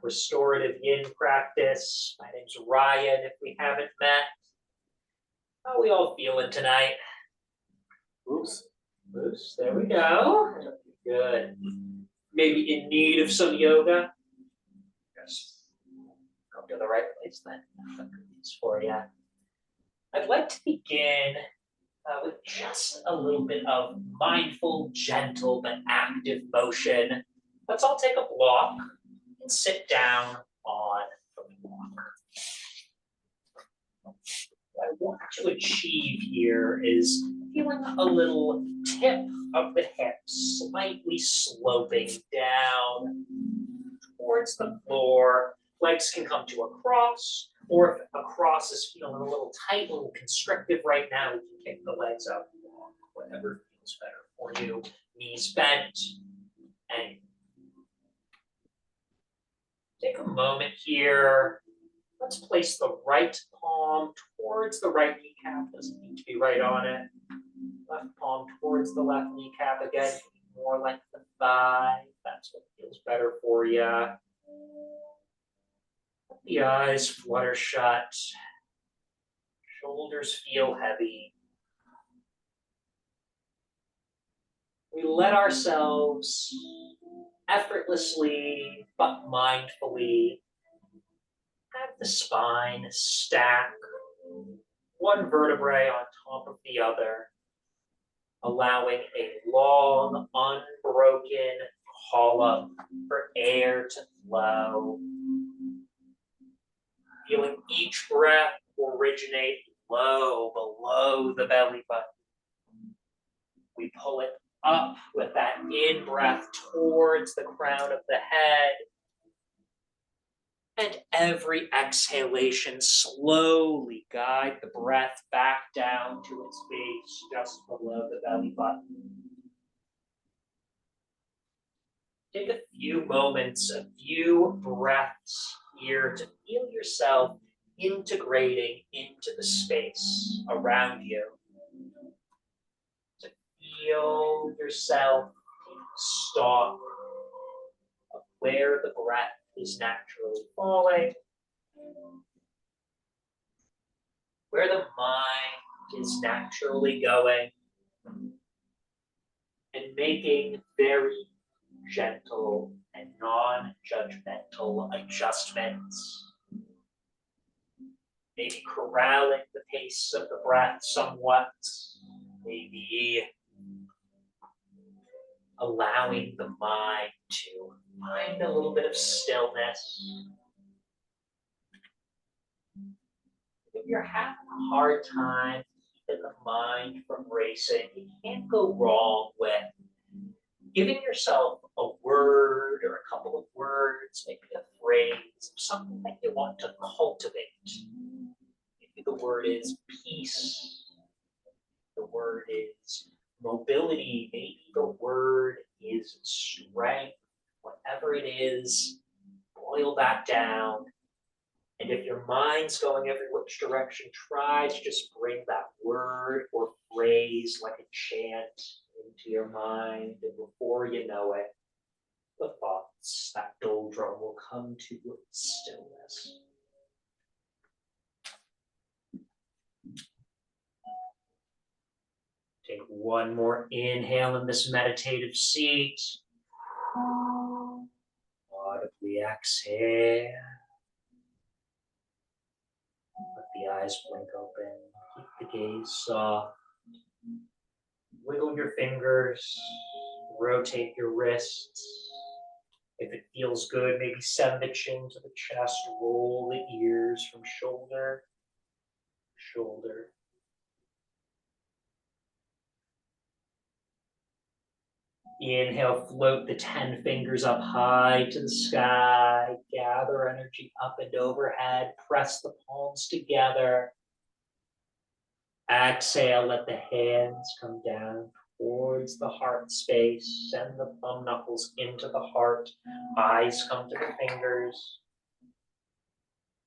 Restorative Yin practice. My name's Ryan, if we haven't met. How are we all feeling tonight? Loose. Loose, there we go. Good. Maybe in need of some yoga? Yes. Come to the right place then. It's for you. I'd like to begin with just a little bit of mindful, gentle, but active motion. Let's all take a block and sit down on the block. What I want to achieve here is feeling a little tip of the hips slightly sloping down towards the floor. Legs can come to a cross, or if a cross is feeling a little tight, a little constrictive right now, we can kick the legs out and walk, whatever feels better for you. Knees bent, and take a moment here. Let's place the right palm towards the right kneecap. Doesn't need to be right on it. Left palm towards the left kneecap again. More like the thigh. That's what feels better for you. Let the eyes flutter shut. Shoulders feel heavy. We let ourselves effortlessly but mindfully have the spine stack one vertebrae on top of the other, allowing a long, unbroken call up for air to flow. Feeling each breath originate low below the belly button. We pull it up with that in-breath towards the crown of the head. And every exhalation, slowly guide the breath back down to its base just below the belly button. Take a few moments, a few breaths here to feel yourself integrating into the space around you. To feel yourself take stock of where the breath is naturally falling, where the mind is naturally going, and making very gentle and non-judgmental adjustments. Maybe corralling the pace of the breath somewhat, maybe allowing the mind to find a little bit of stillness. If you're having a hard time keeping the mind from racing, you can't go wrong with giving yourself a word or a couple of words, maybe a phrase, something that you want to cultivate. Maybe the word is peace. The word is mobility. Maybe the word is strength. Whatever it is, boil that down. And if your mind's going every which direction, try to just bring that word or phrase like a chant into your mind. And before you know it, the thoughts, that doldrum will come to stillness. Take one more inhale in this meditative seat. Audibly exhale. Let the eyes blink open. Keep the gaze soft. Wiggle your fingers. Rotate your wrists. If it feels good, maybe send the chin to the chest. Roll the ears from shoulder to shoulder. Inhale, float the 10 fingers up high to the sky. Gather energy up and overhead. Press the palms together. Exhale, let the hands come down towards the heart space. Send the thumb knuckles into the heart. Eyes come to the fingers.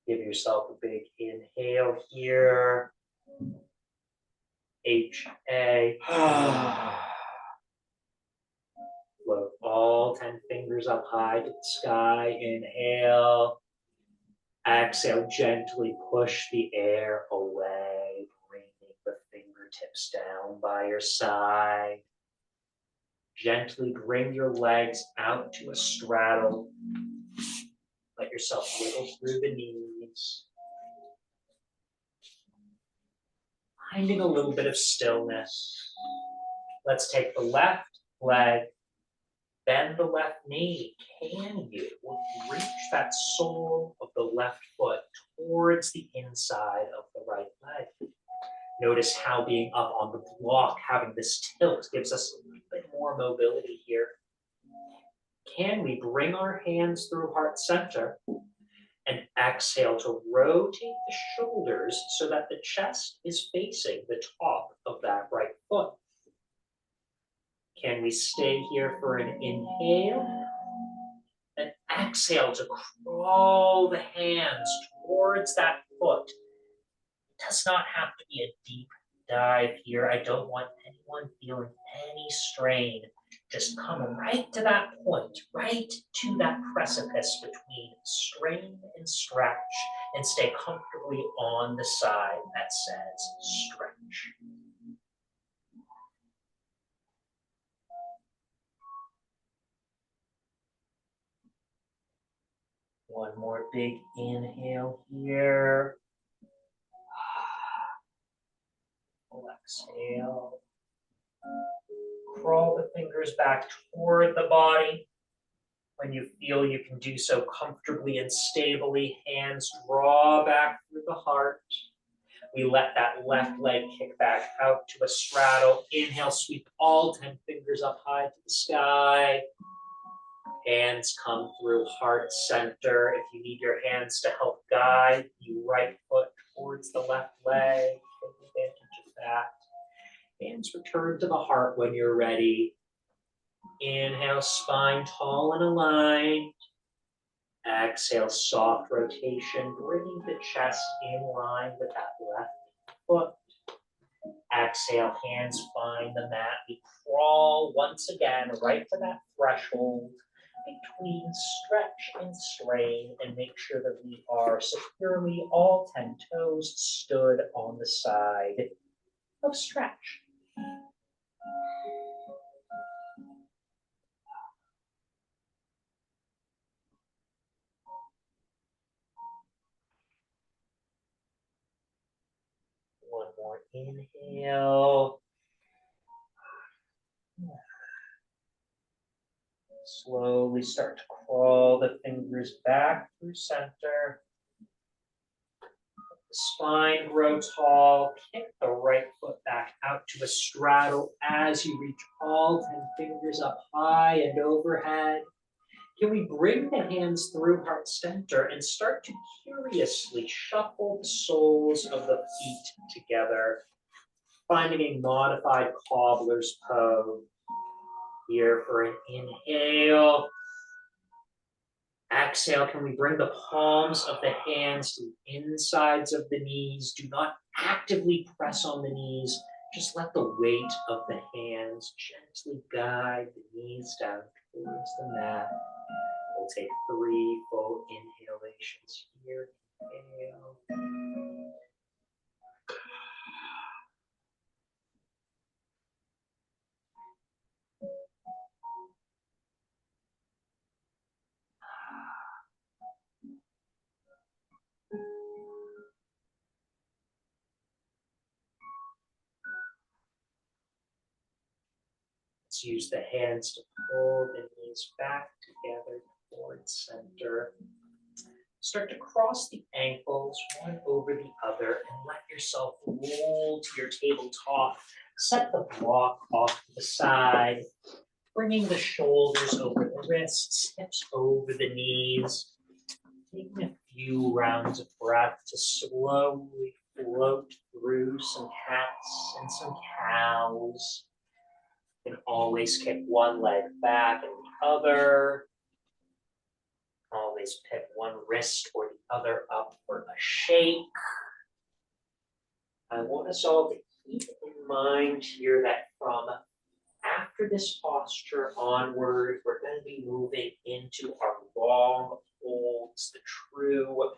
Give yourself a big inhale here. H-A. Float all 10 fingers up high to the sky. Inhale. Exhale, gently push the air away, bringing the fingertips down by your side. Gently bring your legs out to a straddle. Let yourself wiggle through the knees. Finding a little bit of stillness. Let's take the left leg, bend the left knee. Can you reach that sole of the left foot towards the inside of the right leg? Notice how being up on the block, having this tilt, gives us a little bit more mobility here. Can we bring our hands through heart center and exhale to rotate the shoulders so that the chest is facing the top of that right foot? Can we stay here for an inhale and exhale to crawl the hands towards that foot? It does not have to be a deep dive here. I don't want anyone feeling any strain. Just come right to that point, right to that precipice between strain and stretch, and stay comfortably on the side that says stretch. One more big inhale here. Exhale. Crawl the fingers back toward the body. When you feel you can do so comfortably and stably, hands draw back through the heart. We let that left leg kick back out to a straddle. Inhale, sweep all 10 fingers up high to the sky. Hands come through heart center. If you need your hands to help guide the right foot towards the left leg, take advantage of that. Hands return to the heart when you're ready. Inhale, spine tall and aligned. Exhale, soft rotation, bringing the chest in line with that left foot. Exhale, hands find the mat. We crawl once again right to that threshold between stretch and strain, and make sure that we are securely all 10 toes stood on the side of stretch. One more inhale. Slowly start to crawl the fingers back through center. The spine grow tall. Kick the right foot back out to a straddle as you reach all 10 fingers up high and overhead. Can we bring the hands through heart center and start to curiously shuffle the soles of the feet together, finding a modified cobbler's pose. Here for an inhale. Exhale, can we bring the palms of the hands to the insides of the knees? Do not actively press on the knees. Just let the weight of the hands gently guide the knees down towards the mat. We'll take 3 full inhalations here. Inhale. Let's use the hands to pull the knees back together towards center. Start to cross the ankles one over the other and let yourself roll to your tabletop. Set the block off to the side, bringing the shoulders over the wrists, hips over the knees. Taking a few rounds of breath to slowly float through some cats and some cows. You can always kick one leg back and the other. Always pick one wrist or the other up for a shake. I want us all to keep in mind here that from after after this posture onward, we're going to be moving into our long holds, the true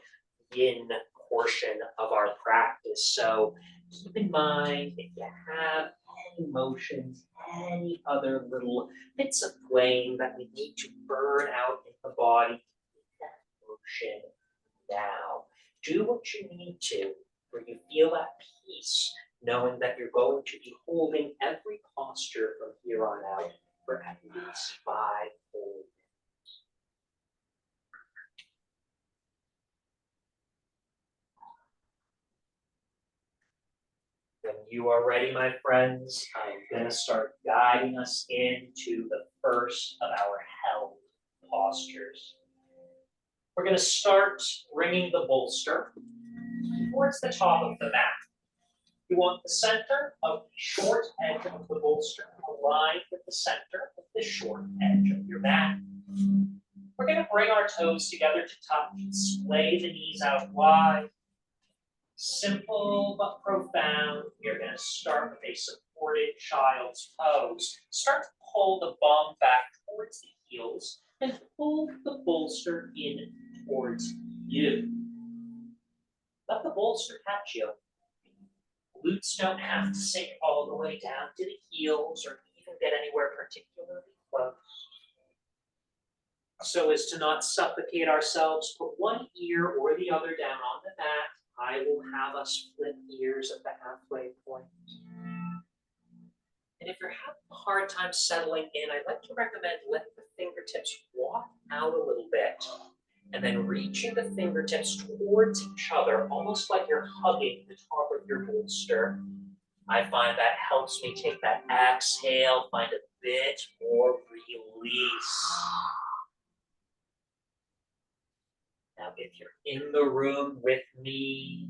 yin portion of our practice. So keep in mind if you have any emotions, any other little bits of flame that we need to burn out in the body, keep that motion now. Do what you need to, where you feel at peace, knowing that you're going to be holding every posture from here on out for at least 5 whole. When you are ready, my friends, I'm going to start guiding us into the first of our held postures. We're going to start bringing the bolster towards the top of the mat. You want the center of the short edge of the bolster aligned with the center of the short edge of your mat. We're going to bring our toes together to touch, splay the knees out wide. Simple but profound. You're going to start with a supported child's pose. Start to pull the bum back towards the heels and pull the bolster in towards you. Let the bolster catch you. Glutes don't have to sink all the way down to the heels or even get anywhere particularly close. So as to not suffocate ourselves, put one ear or the other down on the mat. I will have us flip ears at the halfway point. And if you're having a hard time settling in, I'd like to recommend letting the fingertips walk out a little bit and then reaching the fingertips towards each other, almost like you're hugging the top of your bolster. I find that helps me take that exhale, find a bit more release. Now, if you're in the room with me,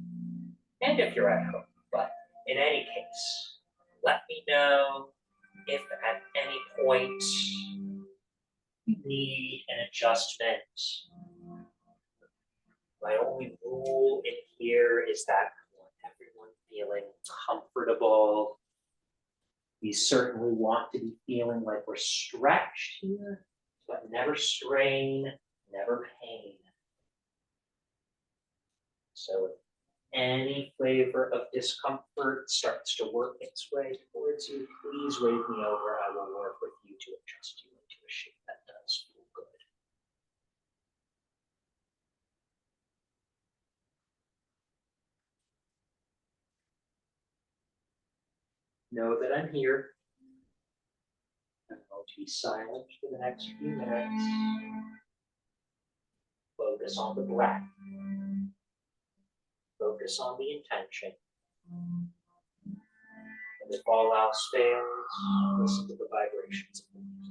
and if you're at home, but in any case, let me know if at any point you need an adjustment. My only rule in here is that I want everyone feeling comfortable. We certainly want to be feeling like we're stretched here, but never strain, never pain. So if any flavor of discomfort starts to work its way towards you, please wave me over. I will work with you to adjust you into a shape that does feel good. Know that I'm here. I'm going to be silent for the next few minutes. Focus on the breath. Focus on the intention. And if all else fails, listen to the vibrations of the music.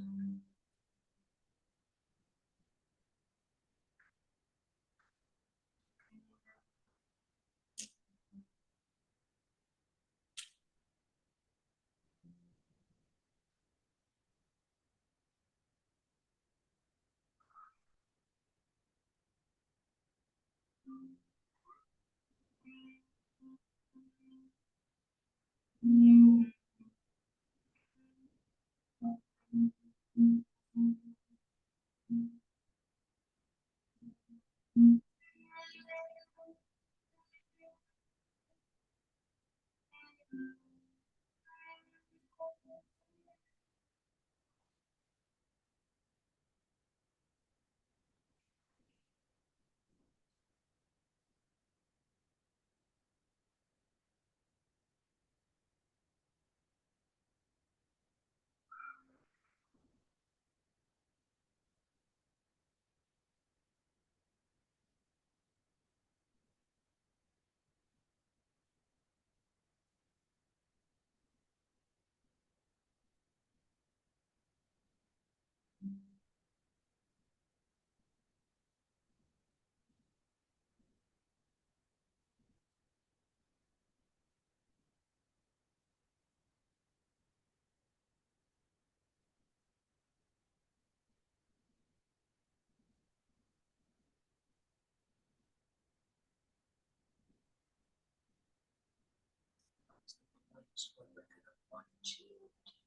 We're going to want to take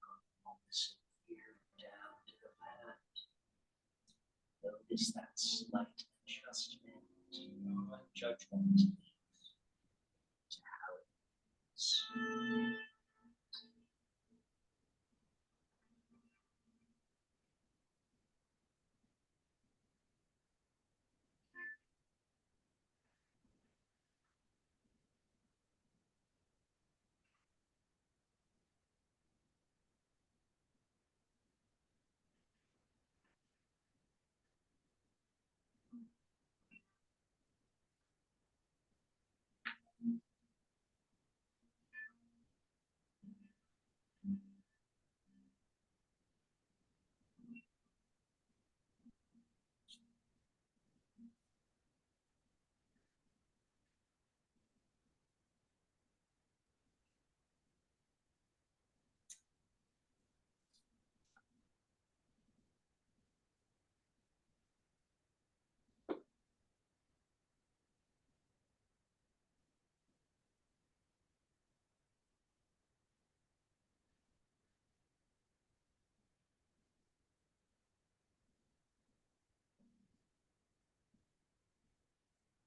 on all this ear down to the mat. Notice that slight adjustment, non-judgment to how it is.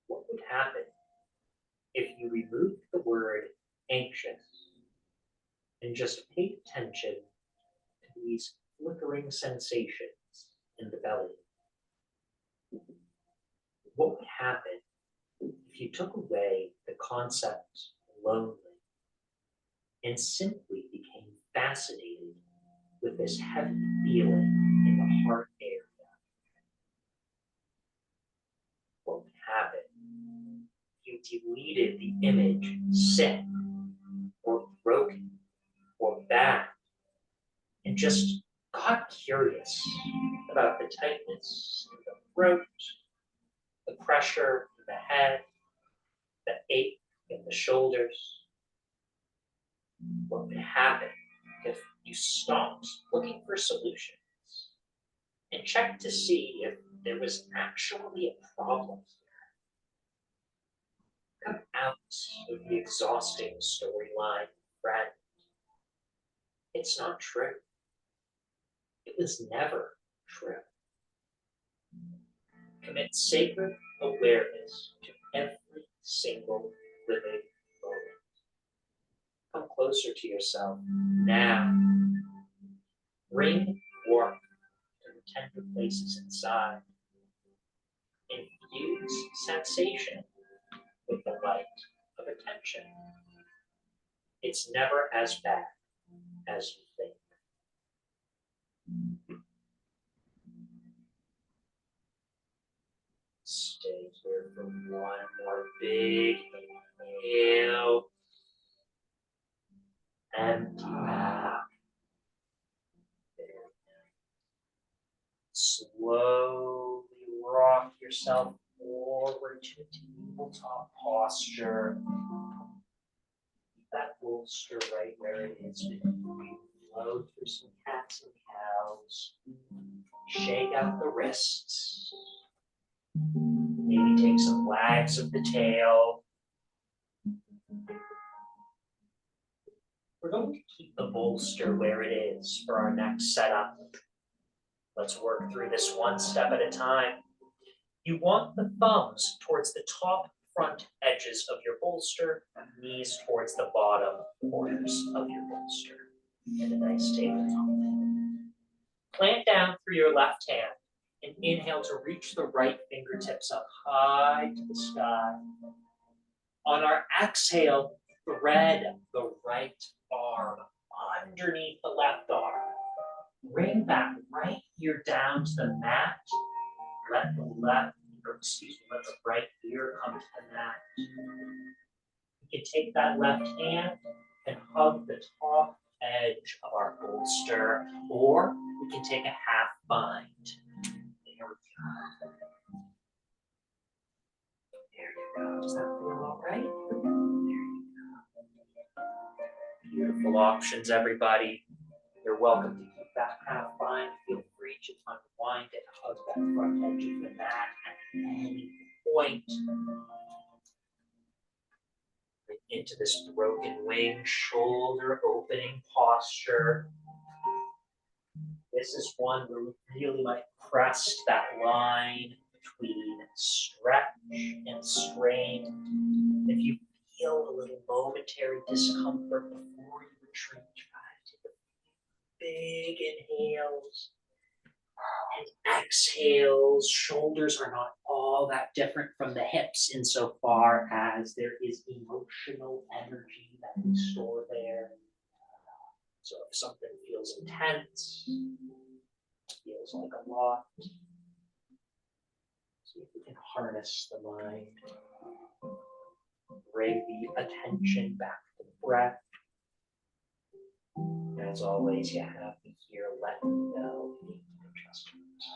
What would happen if you removed the word anxious and just paid attention to these flickering sensations in the belly? What would happen if you took away the concept of lonely and simply became fascinated with this heavy feeling in the heart area? What would happen if you deleted the image sick or broken or bad and just got curious about the tightness in the throat, the pressure in the head, the ache in the shoulders? What would happen if you stopped looking for solutions and checked to see if there was actually a problem here? Come out of the exhausting storyline, friend. It's not true. It was never true. Commit sacred awareness to every single living moment. Come closer to yourself now. Bring warmth to the tender places inside. Infuse sensation with the light of attention. It's never as bad as you think. Stay here for one more big inhale and out. Slowly rock yourself forward to a tabletop posture. Keep that bolster right where it is. Flow through some cats and cows. Shake out the wrists. Maybe take some wags of the tail. We're going to keep the bolster where it is for our next setup. Let's work through this one step at a time. You want the thumbs towards the top front edges of your bolster, knees towards the bottom corners of your bolster, and a nice tabletop. Plant down through your left hand and inhale to reach the right fingertips up high to the sky. On our exhale, thread the right arm underneath the left arm. Bring that right ear down to the mat. Let the right ear come to the mat. You can take that left hand and hug the top edge of our bolster, or we can take a half bind. There we go. There you go. Does that feel all right? There you go. Beautiful options, everybody. You're welcome to keep that half bind. Feel free to unwind and hug that front edge of the mat at any point. Into this broken wing, shoulder opening posture. This is one where we really might press that line between stretch and strain. If you feel a little momentary discomfort before you retreat, try to take big inhales and exhales. Shoulders are not all that different from the hips insofar as there is emotional energy that we store there. So if something feels intense, feels like a lot, see if we can harness the mind, bring the attention back to the breath. As always, you have me here, let me know if you need adjustments.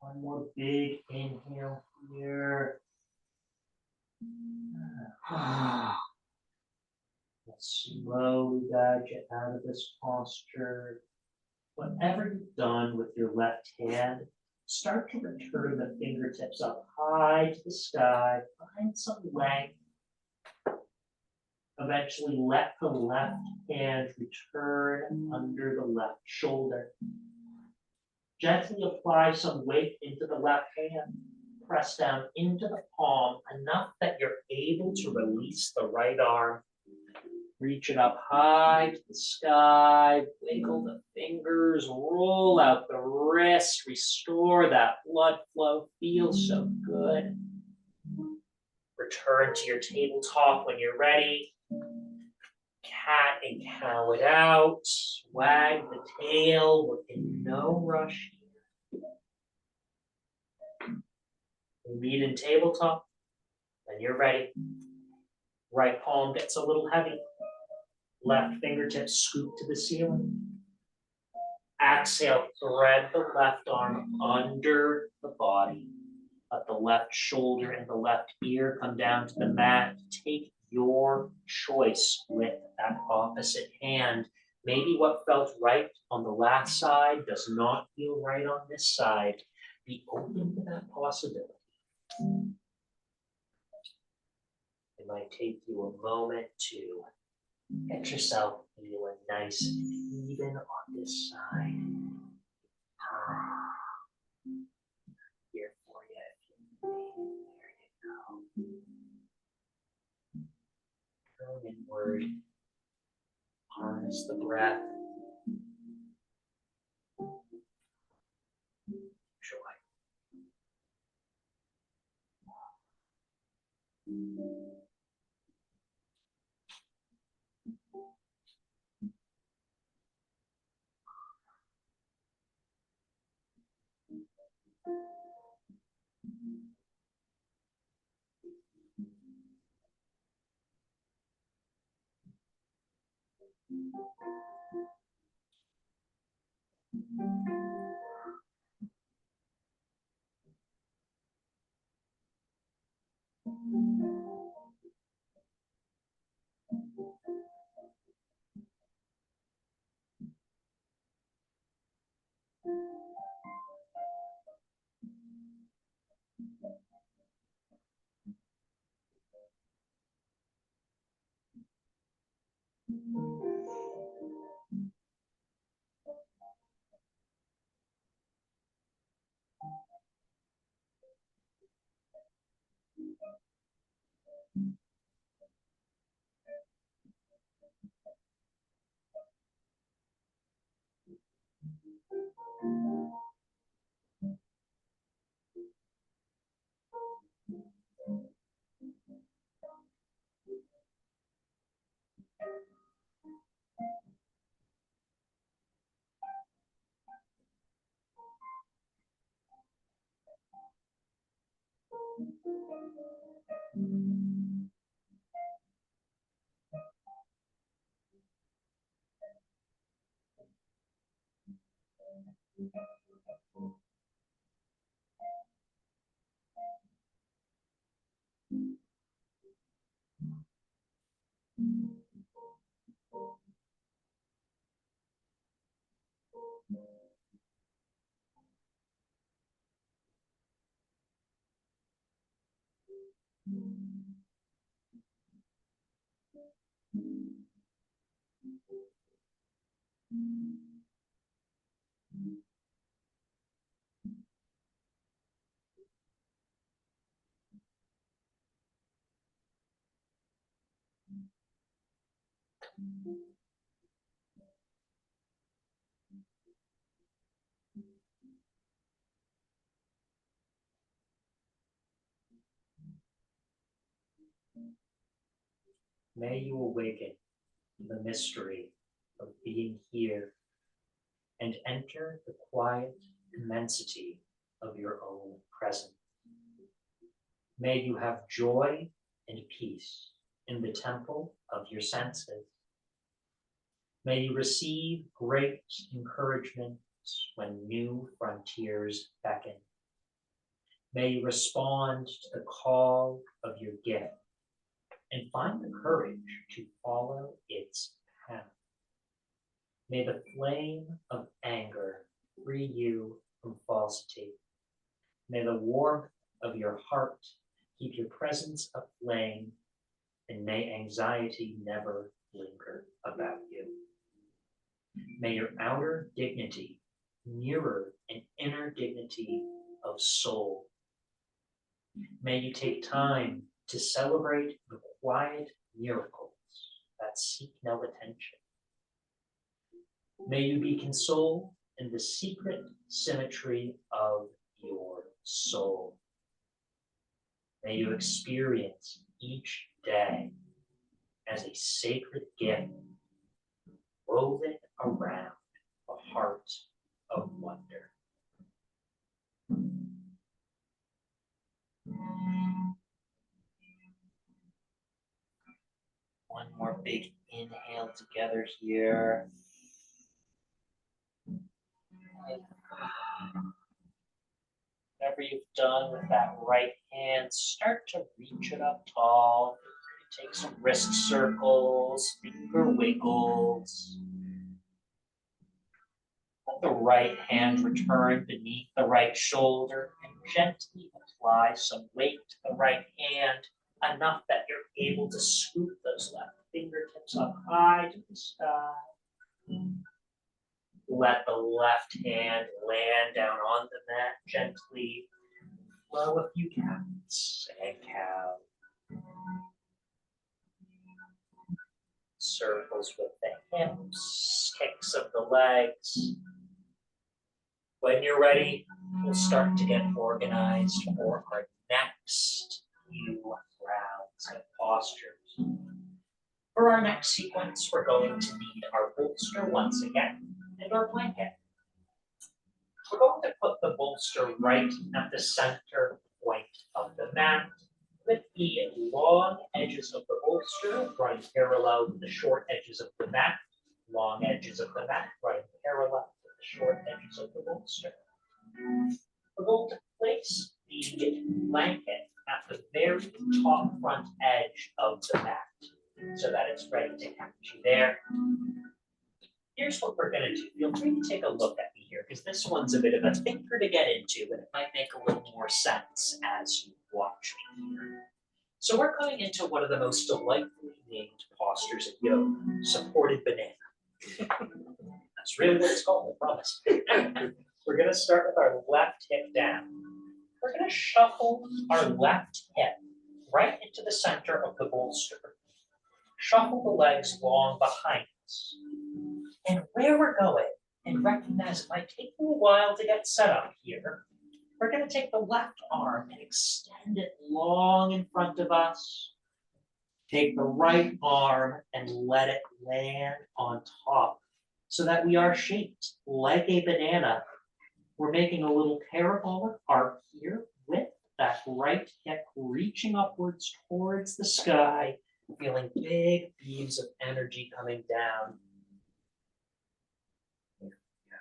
One more big inhale here. Let's slowly guide you out of this posture. Whatever you've done with your left hand, start to return the fingertips up high to the sky. Find some length. Eventually let the left hand return under the left shoulder. Gently apply some weight into the left hand. Press down into the palm enough that you're able to release the right arm. Reach it up high to the sky, wiggle the fingers, roll out the wrists, restore that blood flow. Feels so good. Return to your tabletop when you're ready. Cat and cow it out. Wag the tail. We're in no rush here. We meet in tabletop. When you're ready. Right palm gets a little heavy. Left fingertips scoop to the ceiling. Exhale, thread the left arm under the body. Let the left shoulder and the left ear come down to the mat. Take your choice with that opposite hand. Maybe what felt right on the last side does not feel right on this side. Be open to that possibility. It might take you a moment to get yourself feeling nice and even on this side. Here for you if you need. There you go. Go inward. breath. Joy. May you awaken the mystery of being here and enter the quiet immensity of your own presence. May you have joy and peace in the temple of your senses. May you receive great encouragement when new frontiers beckon. May you respond to the call of your gift and find the courage to follow its path. May the flame of anger free you from falsity. May the warmth of your heart keep your presence aflame, and may anxiety never linger about you. May your outer dignity mirror an inner dignity of soul. May you take time to celebrate the quiet miracles that seek no attention. May you be consoled in the secret symmetry of your soul. May you experience each day as a sacred gift woven around a heart of wonder. One more big inhale together here. Whatever you've done with that right hand, start to reach it up tall. Take some wrist circles, finger wiggles. Let the right hand return beneath the right shoulder and gently apply some weight to the right hand, enough that you're able to scoop those left fingertips up high to the sky. Let the left hand land down on the mat gently. Flow a few counts and cow. circles with the hips, kicks of the legs. When you're ready, we'll start to get organized for our next few rounds of postures. For our next sequence, we're going to need our bolster once again and our blanket. We're going to put the bolster right at the center point of the mat with the long edges of the bolster running parallel with the short edges of the mat, long edges of the mat running parallel with the short edges of the bolster. We're going to place the blanket at the very top front edge of the mat so that it's ready to catch you there. Here's what we're going to do. Feel free to take a look at me here because this one's a bit of a thinker to get into, but it might make a little more sense as you watch me here. So we're going into one of the most delightfully named postures of yoga, supported banana. That's really what it's called, I promise. We're going to start with our left hip down. We're going to shuffle our left hip right into the center of the bolster. Shuffle the legs long behind us. And where we're going, and recognize it might take you a while to get set up here, we're going to take the left arm and extend it long in front of us. Take the right arm and let it land on top so that we are shaped like a banana. We're making a little parabolic arc here with that right hip reaching upwards towards the sky, feeling big beams of energy coming down. Here we go.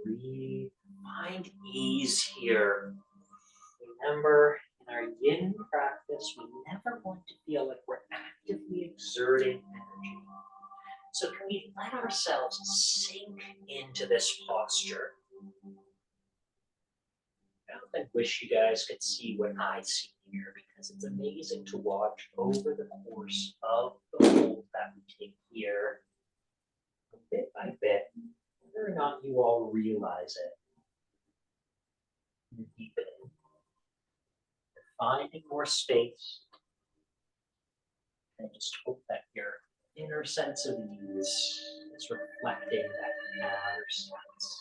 Breathe, find ease here. Remember, in our yin practice, we never want to feel like we're actively exerting energy. So can we let ourselves sink into this posture? I wish you guys could see what I see here because it's amazing to watch over the course of the hold that we take here, bit by bit, whether or not you all realize it. Deepening, finding more space, and just hope that your inner sense of ease is reflecting that outer sense.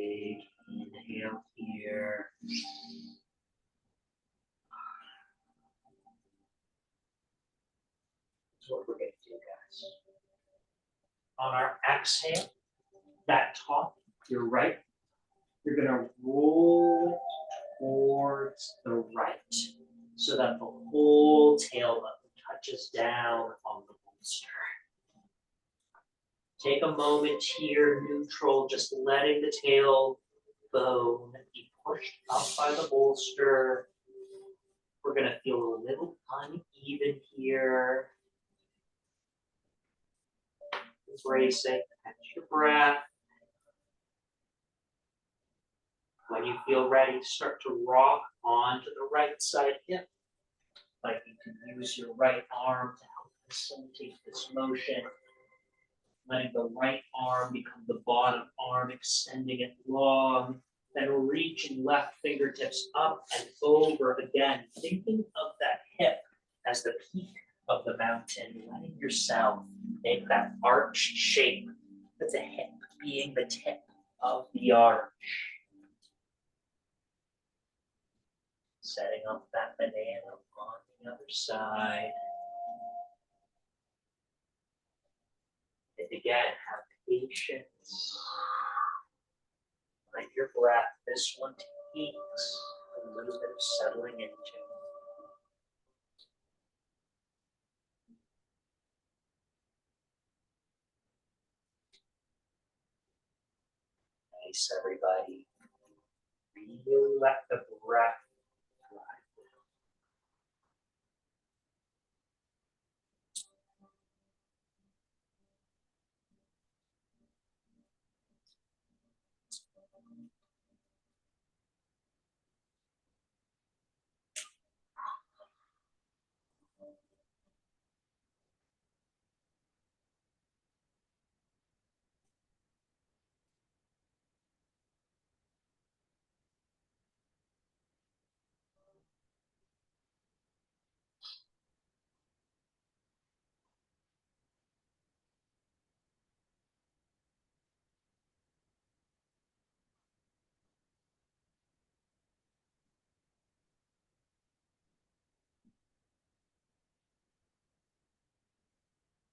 big inhale here. That's what we're going to do, guys. On our exhale, that top, your right, you're going to roll it towards the right so that the whole tailbone touches down on the bolster. Take a moment here, neutral, just letting the tailbone be pushed up by the bolster. We're going to feel a little uneven here. Embracing, catch your breath. When you feel ready, start to rock onto the right side hip. Like you can use your right arm to help facilitate this motion. Letting the right arm become the bottom arm, extending it long. Then reaching left fingertips up and over again. Thinking of that hip as the peak of the mountain. Letting yourself make that arched shape with the hip being the tip of the arch. Setting up that banana on the other side. And again, have patience. Let your breath, this one takes a little bit of settling into. Nice, everybody. Really let the breath drive.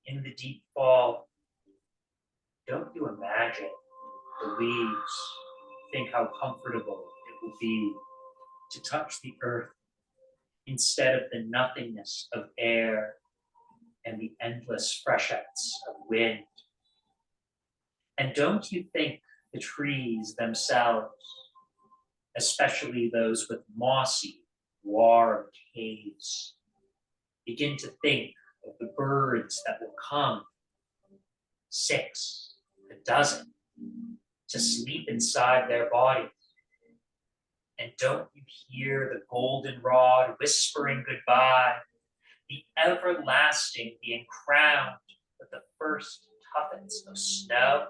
In the deep fall, don't you imagine the leaves? Think how comfortable it will be to touch the earth instead of the nothingness of air and the endless freshets of wind. And don't you think the trees themselves, especially those with mossy, warm caves, begin to think of the birds that will come, 6, a dozen, to sleep inside their bodies? And don't you hear the goldenrod whispering goodbye, the everlasting being crowned with the first tuffets of snow?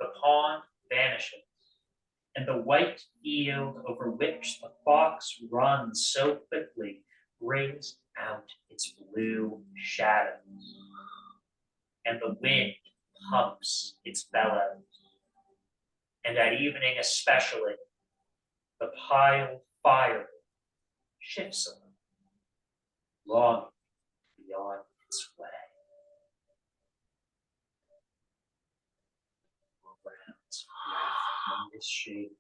The pond vanishes, and the white field over which the fox runs so quickly brings out its blue shadows. And the wind pumps its bellows. And at evening especially, the piled fire shifts a little, longing beyond its way. Around its breath in this shape.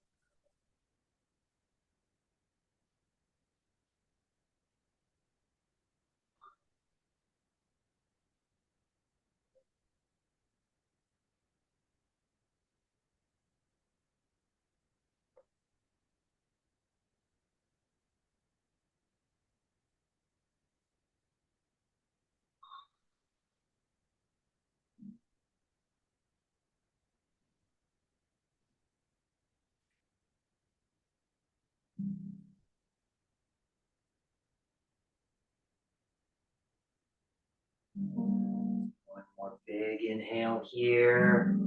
One more big inhale here.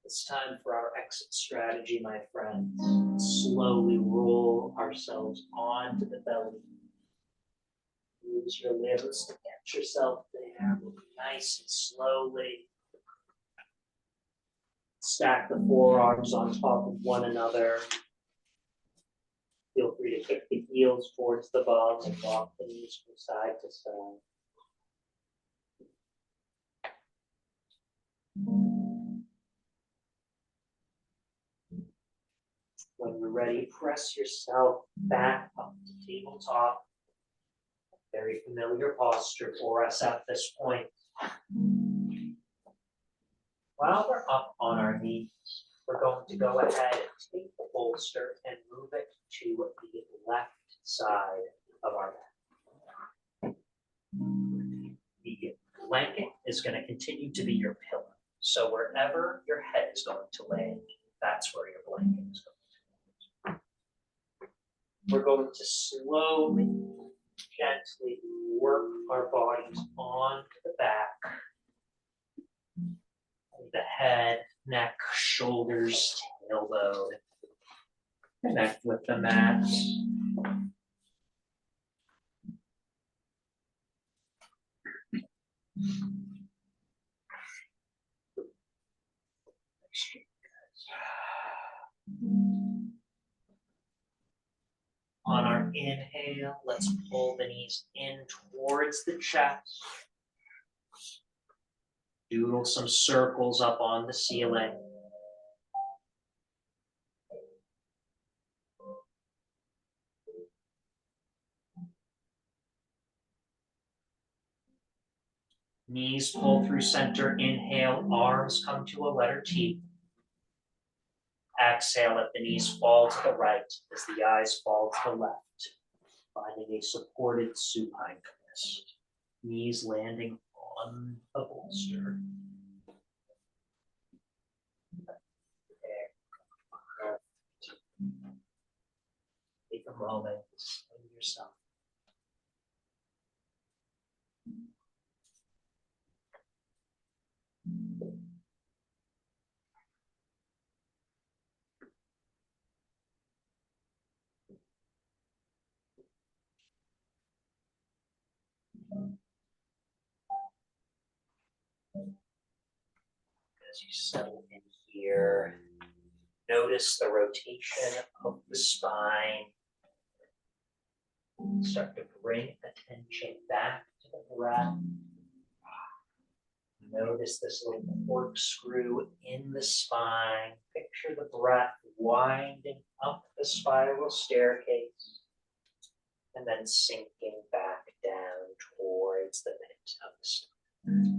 It's time for our exit strategy, my friends. Slowly roll ourselves onto the belly. Use your limbs to get Get yourself there, nice and slowly. Stack the forearms on top of one another. Feel free to kick the heels towards the bum and rock the knees from side to side. When you're ready, press yourself back up to tabletop. Very familiar posture for us at this point. While we're up on our knees, we're going to go ahead and take the bolster and move it to the left side of our mat. The blanket is going to continue to be your pillow. So wherever your head is going to land, that's where your blanket is going to land. We're going to slowly, gently work our bodies onto the back. The head, neck, shoulders, tailbone. Connect with the mat. On our inhale, let's pull the knees in towards the chest. Doodle some circles up on the ceiling. Knees pull through center, inhale, arms come to a letter T. Exhale, let the knees fall to the right as the eyes fall to the left, finding a supported supine twist. Knees landing on the bolster. Take a moment in yourself. As you settle in here, notice the rotation of the spine. Start to bring attention back to the breath. Notice this little corkscrew in the spine. Picture the breath winding up the spiral staircase and then sinking back down towards the pit of the stomach.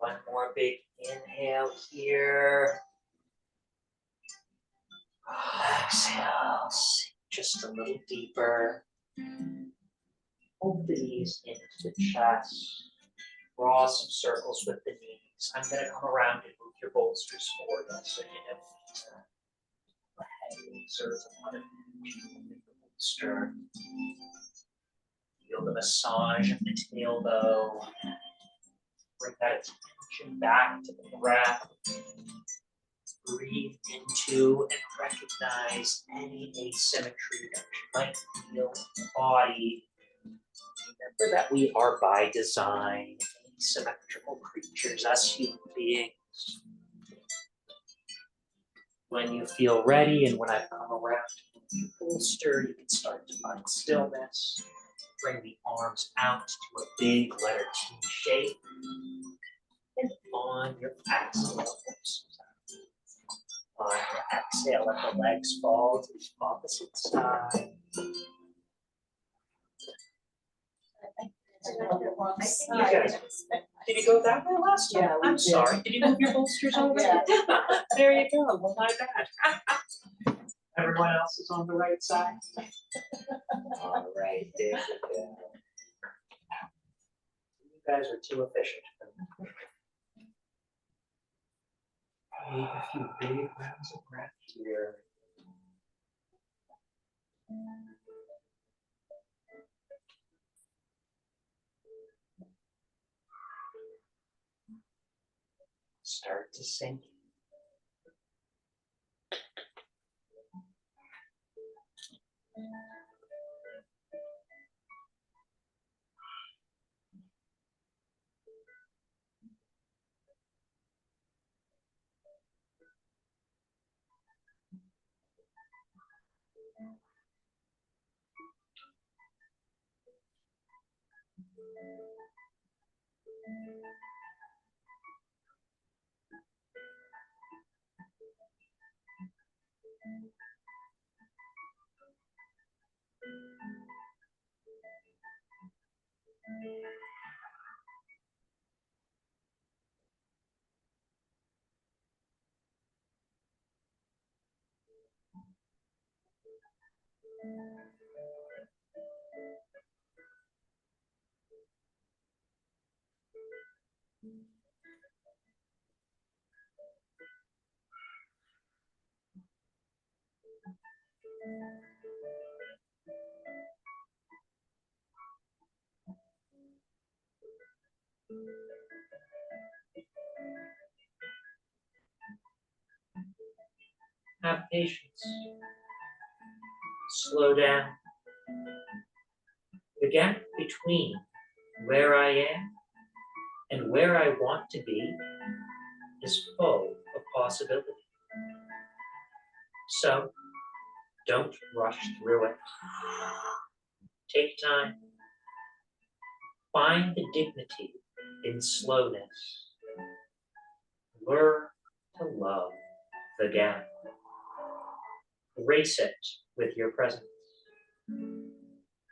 One more big inhale here. Exhale, sink just a little deeper. Pull the knees into the chest. Draw some circles with the knees. I'm going to come around and move your bolsters forward so you don't need to go ahead and exert a lot of energy with the bolster. Feel the massage of the tailbone. Bring that attention back to the breath. Breathe into and recognize any asymmetry that you might feel in the body. Remember that we are by design asymmetrical creatures, us human beings. When you feel ready and when I've come around to the bolster, you can start to find stillness. Bring the arms out to a big letter T shape. And on your exhale, let the legs fall to the opposite side. You guys, did you go that way last time? Yeah, I'm sorry. Did you move your bolsters over? Yeah. There you go. Well, my bad. Everyone else is on the right side. All right, there you go. You guys are too efficient. Take a few big rounds of breath here. Start to sink. Have patience. Slow down. The gap between where I am and where I want to be is full of possibility. So don't rush through it. Take time. Find the dignity in slowness. Learn to love the gap. Grace it with your presence.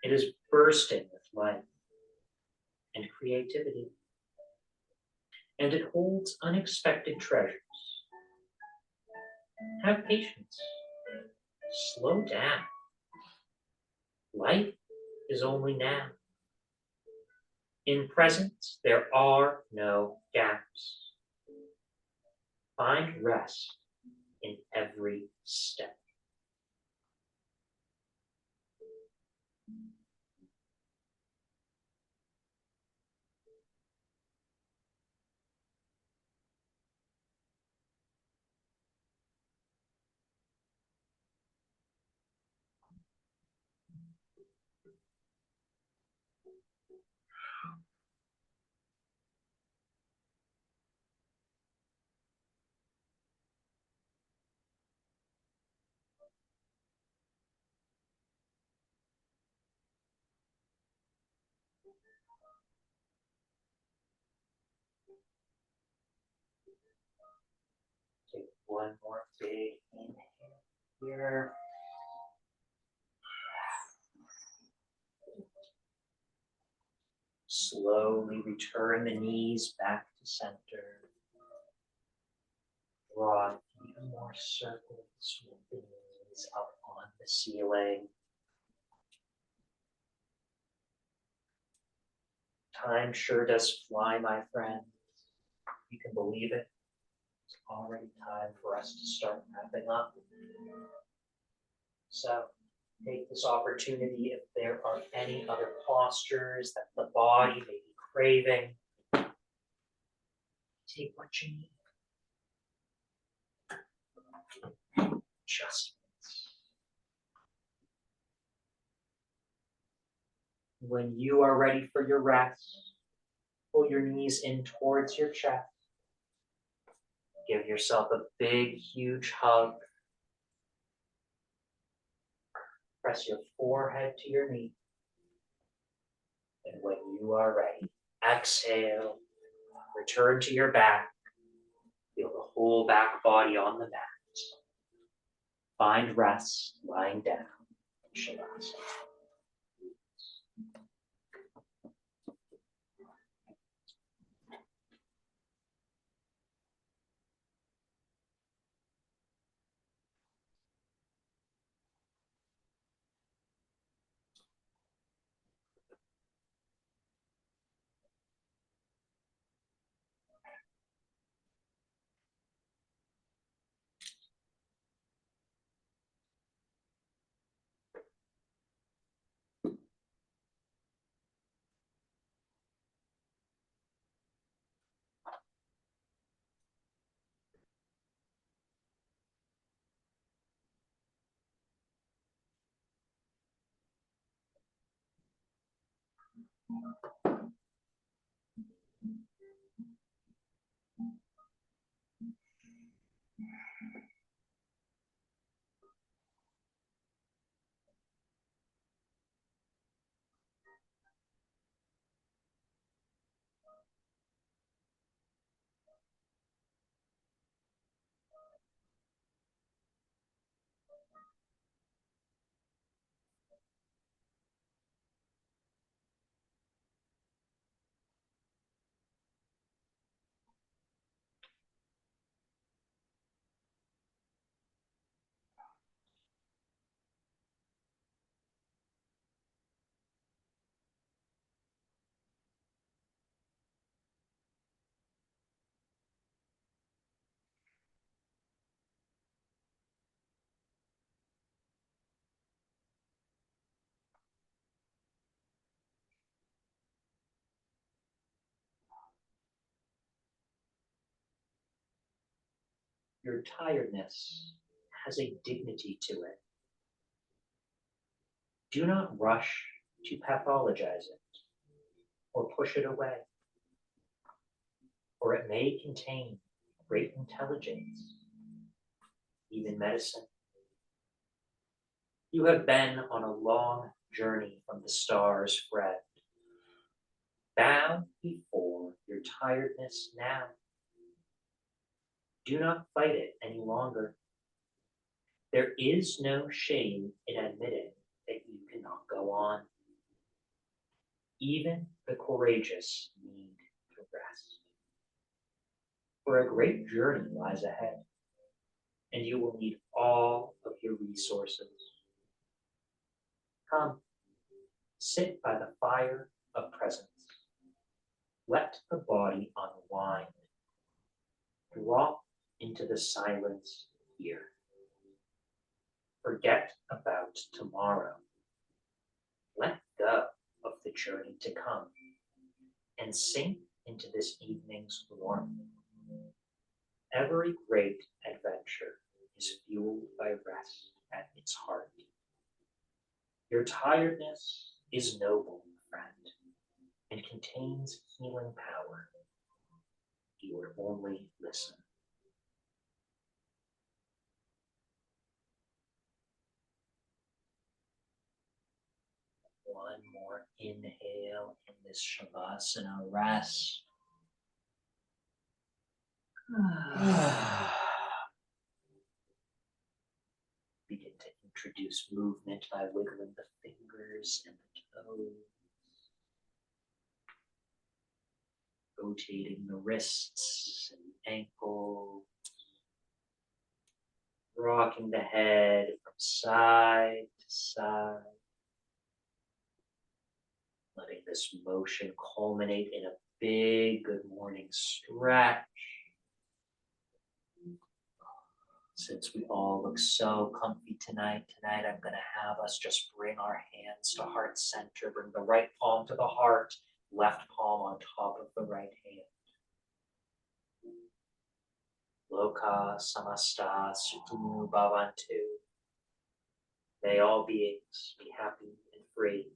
It is bursting with life and creativity, and it holds unexpected treasures. Have patience. Slow down. Life is only now. In presence, there are no gaps. Find rest in every step. Take one more big inhale here. Slowly return the knees back to center. Draw even more circles with the knees up on the ceiling. Time sure does fly, my friends. You can believe it. It's already time for us to start wrapping up. So take this opportunity if there are any other postures that the body may be craving. Take what you need. Adjustments. When you are ready for your rest, pull your knees in towards your chest. Give yourself a big, huge hug. Press your forehead to your knee. And when you are ready, exhale, return to your back. Feel the whole back body on the mat. Find rest lying down in Shavasana. Your tiredness has a dignity to it. Do not rush to pathologize it or push it away, or it may contain great intelligence, even medicine. You have been on a long journey from the stars, friend. Bow before your tiredness now. Do not fight it any longer. There is no shame in admitting that you cannot go on. Even the courageous need to rest. For a great journey lies ahead, and you will need all of your resources. Come, sit by the fire of presence. Let the body unwind. Drop into the silence here. Forget about tomorrow. Let go of the journey to come and sink into this evening's warmth. Every great adventure is fueled by rest at its heart. Your tiredness is noble, friend, and contains healing power. You would only listen. One more inhale in this Shavasana rest. Begin to introduce movement by wiggling the fingers and the toes. Go rotating the wrists and ankles, rocking the head from side to side, letting this motion culminate in a big good morning stretch. Since we all look so comfy tonight, I'm going to have us just bring our hands to heart center, bring the right palm to the heart, left palm on top of the right hand. Loka samasta sukhino bhavantu. May all beings be happy and free,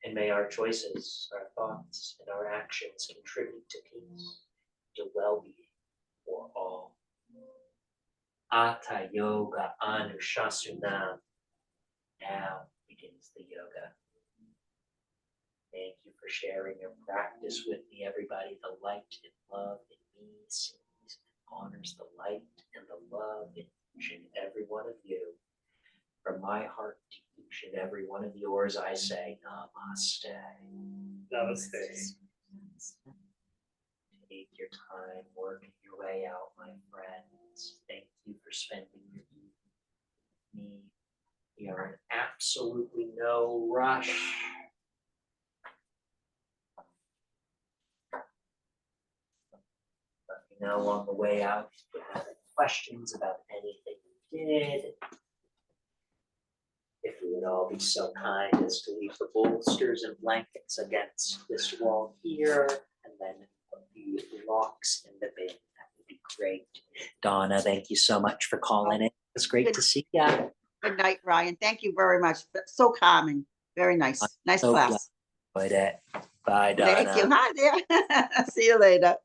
and may our choices, our thoughts, and our actions contribute to peace, to well-being for all. Hatha Yoga Anushasana. Now begins the yoga. Thank you for sharing your practice with me, everybody. The light and love in me sees and honors the light and the love in each and every one of you. From my heart to each and every one of yours, I say Namaste. Namaste. Take your time working your way out, my friends. Thank you for spending your evening with me. We are in absolutely no rush. Let me know on the way out if you have any questions about anything we did. If you would all be so kind as to leave the bolsters and blankets against this wall here, and then put the locks in the bin, that would be great. Donna, thank you so much for calling in. It was great to see you. Good night, Ryan. Thank you very much. So calming. Very nice. Nice So class. glad you enjoyed it. Bye, Donna. Thank you. Hi there. See you later.